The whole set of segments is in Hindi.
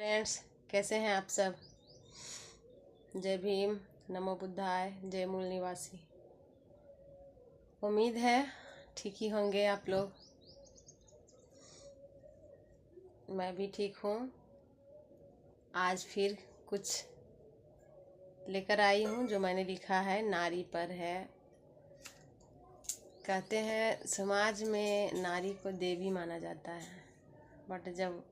फ्रेंड्स, कैसे हैं आप सब। जय भीम, नमो बुद्धाय, जय मूल निवासी। उम्मीद है ठीक ही होंगे आप लोग। मैं भी ठीक हूँ। आज फिर कुछ लेकर आई हूँ जो मैंने लिखा है, नारी पर है। कहते हैं समाज में नारी को देवी माना जाता है, बट जब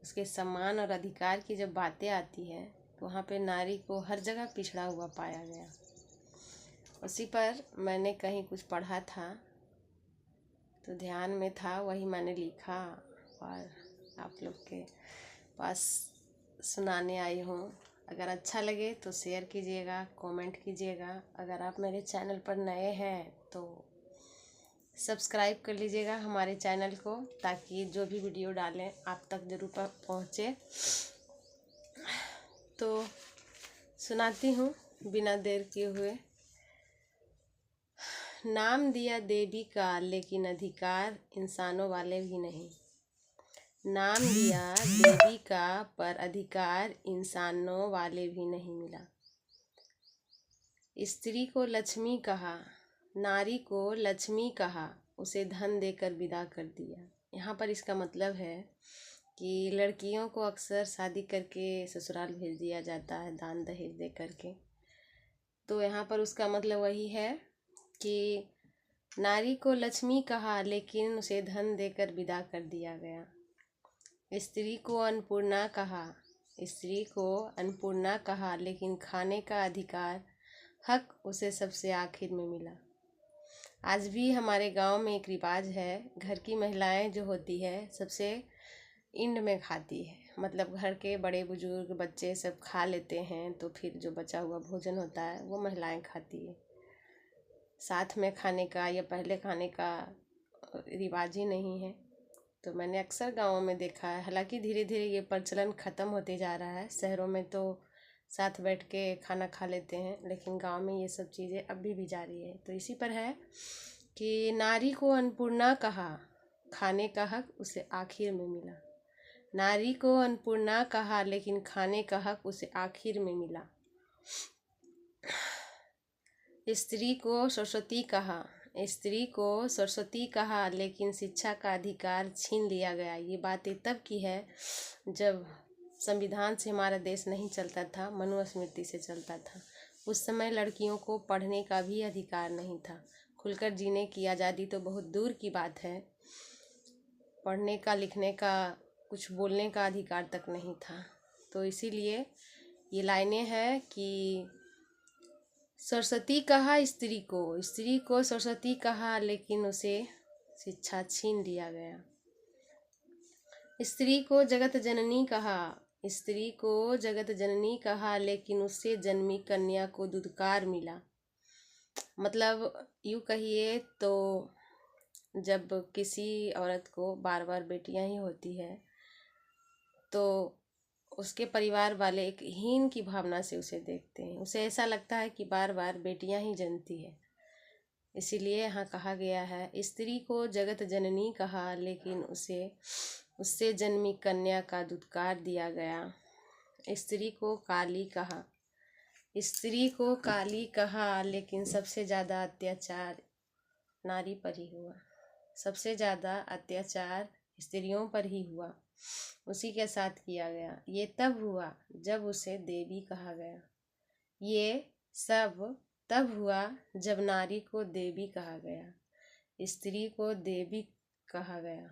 उसके सम्मान और अधिकार की जब बातें आती है तो वहाँ पे नारी को हर जगह पिछड़ा हुआ पाया गया। उसी पर मैंने कहीं कुछ पढ़ा था तो ध्यान में था, वही मैंने लिखा और आप लोग के पास सुनाने आई हूँ। अगर अच्छा लगे तो शेयर कीजिएगा, कमेंट कीजिएगा। अगर आप मेरे चैनल पर नए हैं तो सब्सक्राइब कर लीजिएगा हमारे चैनल को, ताकि जो भी वीडियो डालें आप तक ज़रूर पहुँचे। तो सुनाती हूँ बिना देर किए हुए। नाम दिया देवी का लेकिन अधिकार इंसानों वाले भी नहीं। नाम दिया देवी का पर अधिकार इंसानों वाले भी नहीं मिला। स्त्री को लक्ष्मी कहा, नारी को लक्ष्मी कहा, उसे धन देकर विदा कर दिया। यहाँ पर इसका मतलब है कि लड़कियों को अक्सर शादी करके ससुराल भेज दिया जाता है, दान दहेज दे करके। तो यहाँ पर उसका मतलब वही है कि नारी को लक्ष्मी कहा लेकिन उसे धन देकर विदा कर दिया गया। स्त्री को अन्नपूर्णा कहा, स्त्री को अन्नपूर्णा कहा, लेकिन खाने का अधिकार, हक उसे सबसे आखिर में मिला। आज भी हमारे गांव में एक रिवाज है, घर की महिलाएं जो होती है सबसे इंड में खाती है। मतलब घर के बड़े बुजुर्ग बच्चे सब खा लेते हैं तो फिर जो बचा हुआ भोजन होता है वो महिलाएं खाती है। साथ में खाने का या पहले खाने का रिवाज ही नहीं है। तो मैंने अक्सर गाँवों में देखा है। हालांकि धीरे धीरे ये प्रचलन ख़त्म होते जा रहा है। शहरों में तो साथ बैठ के खाना खा लेते हैं, लेकिन गांव में ये सब चीज़ें अभी भी जारी है। तो इसी पर है कि नारी को अन्नपूर्णा कहा, खाने का हक उसे आखिर में मिला। नारी को अन्नपूर्णा कहा लेकिन खाने का हक उसे आखिर में मिला। स्त्री को सरस्वती कहा, स्त्री को सरस्वती कहा, लेकिन शिक्षा का अधिकार छीन लिया गया। ये बातें तब की है जब संविधान से हमारा देश नहीं चलता था, मनुस्मृति से चलता था। उस समय लड़कियों को पढ़ने का भी अधिकार नहीं था। खुलकर जीने की आज़ादी तो बहुत दूर की बात है, पढ़ने का, लिखने का, कुछ बोलने का अधिकार तक नहीं था। तो इसीलिए ये लाइनें हैं कि सरस्वती कहा स्त्री को सरस्वती कहा, लेकिन उसे शिक्षा छीन लिया गया। स्त्री को जगत जननी कहा, स्त्री को जगत जननी कहा, लेकिन उससे जन्मी कन्या को दुत्कार मिला। मतलब यूँ कहिए तो जब किसी औरत को बार बार बेटियां ही होती है तो उसके परिवार वाले एक हीन की भावना से उसे देखते हैं। उसे ऐसा लगता है कि बार बार बेटियां ही जन्मती है। इसीलिए यहाँ कहा गया है, स्त्री को जगत जननी कहा, लेकिन उससे जन्मी कन्या का दुत्कार दिया गया। स्त्री को काली कहा, स्त्री को काली कहा, लेकिन सबसे ज़्यादा अत्याचार नारी पर ही हुआ। सबसे ज़्यादा अत्याचार स्त्रियों पर ही हुआ, उसी के साथ किया गया। ये तब हुआ जब उसे देवी कहा गया। ये सब तब हुआ जब नारी को देवी कहा गया, स्त्री को देवी कहा गया।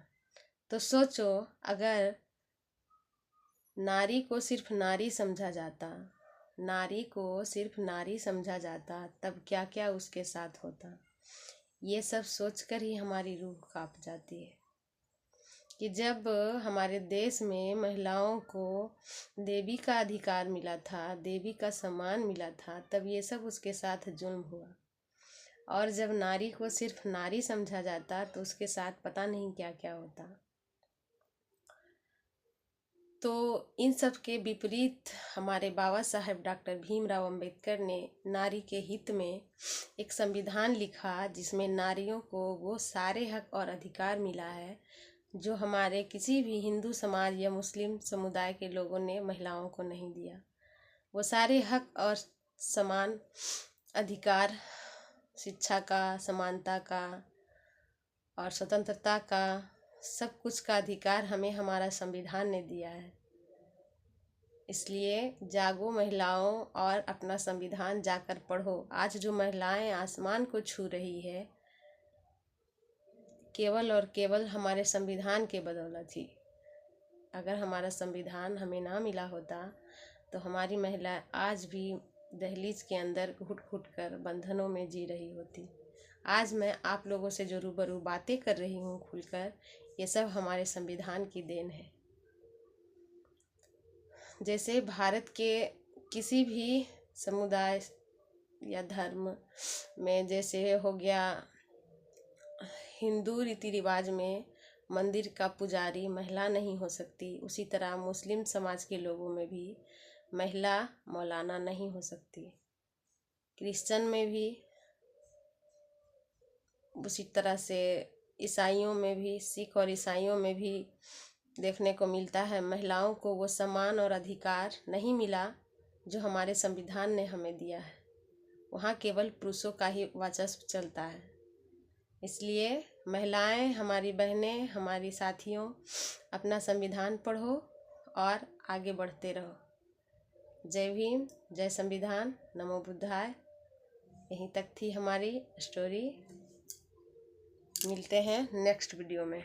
तो सोचो, अगर नारी को सिर्फ नारी समझा जाता, नारी को सिर्फ नारी समझा जाता, तब क्या क्या उसके साथ होता। ये सब सोचकर ही हमारी रूह कांप जाती है कि जब हमारे देश में महिलाओं को देवी का अधिकार मिला था, देवी का सम्मान मिला था, तब ये सब उसके साथ जुल्म हुआ। और जब नारी को सिर्फ नारी समझा जाता तो उसके साथ पता नहीं क्या क्या होता। तो इन सब के विपरीत हमारे बाबा साहेब डॉक्टर भीमराव अंबेडकर ने नारी के हित में एक संविधान लिखा, जिसमें नारियों को वो सारे हक और अधिकार मिला है जो हमारे किसी भी हिंदू समाज या मुस्लिम समुदाय के लोगों ने महिलाओं को नहीं दिया। वो सारे हक और समान अधिकार, शिक्षा का, समानता का और स्वतंत्रता का, सब कुछ का अधिकार हमें हमारा संविधान ने दिया है। इसलिए जागो महिलाओं और अपना संविधान जाकर पढ़ो। आज जो महिलाएं आसमान को छू रही है, केवल और केवल हमारे संविधान के बदौलत ही। अगर हमारा संविधान हमें ना मिला होता तो हमारी महिला आज भी दहलीज के अंदर घुट घुट कर बंधनों में जी रही होती। आज मैं आप लोगों से जो रूबरू बातें कर रही हूँ खुलकर, ये सब हमारे संविधान की देन है। जैसे भारत के किसी भी समुदाय या धर्म में, जैसे हो गया हिंदू रीति रिवाज में मंदिर का पुजारी महिला नहीं हो सकती, उसी तरह मुस्लिम समाज के लोगों में भी महिला मौलाना नहीं हो सकती। क्रिश्चियन में भी उसी तरह से, ईसाइयों में भी, सिख और ईसाइयों में भी देखने को मिलता है। महिलाओं को वो सम्मान और अधिकार नहीं मिला जो हमारे संविधान ने हमें दिया है। वहाँ केवल पुरुषों का ही वर्चस्व चलता है। इसलिए महिलाएं, हमारी बहनें, हमारी साथियों, अपना संविधान पढ़ो और आगे बढ़ते रहो। जय भीम, जय संविधान, नमो बुद्धाय। यहीं तक थी हमारी स्टोरी। मिलते हैं नेक्स्ट वीडियो में।